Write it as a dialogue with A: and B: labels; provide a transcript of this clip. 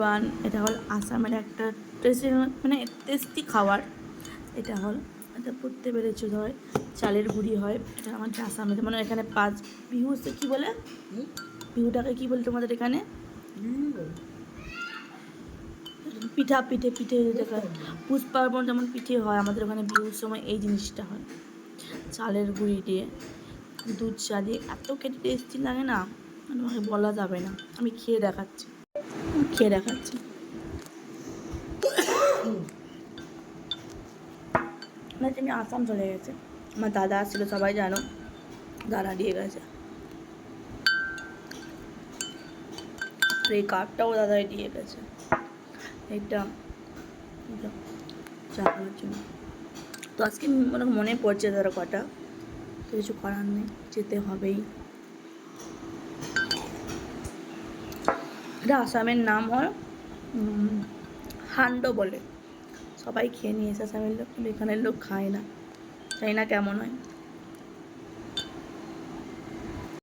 A: One, এটা হল আসামের একটা টেস্টি মানে টেস্টি খাবার। এটা হল, এটা পড়তে পেরেছো, ধর চালের গুঁড়ি হয়। এটা আমাদের আসামের মানে এখানে পাঁচ বিহু, কী বলে বিহুটাকে কী বলে তোমাদের এখানে? পিঠা, পিঠে পিঠে যেটা পুষ পার্বণ যেমন পিঠে হয়, আমাদের ওখানে বিহুর সময় এই জিনিসটা হয় চালের গুঁড়ি দিয়ে, দুধ চা দিয়ে। এত খেতে টেস্টি লাগে না, মানে আমাকে বলা যাবে না। আমি খেয়ে দেখাচ্ছি। আমি আসাম চলে গেছে, আমার দাদা আসছিল, সবাই জানো, দাদা দিয়ে গেছে। আর এই কার্ডটাও দাদাই দিয়ে গেছে, এটা চা খাওয়ার জন্য। তো আজকে মনে পড়ছে ধরো কটা, তো কিছু করার নেই, যেতে হবেই। এটা আসামের নাম হয় হান্ডো বলে, সবাই খেয়ে নিয়েছে আসামের লোক, কিন্তু এখানের লোক খায় না, জানি না কেমন হয়।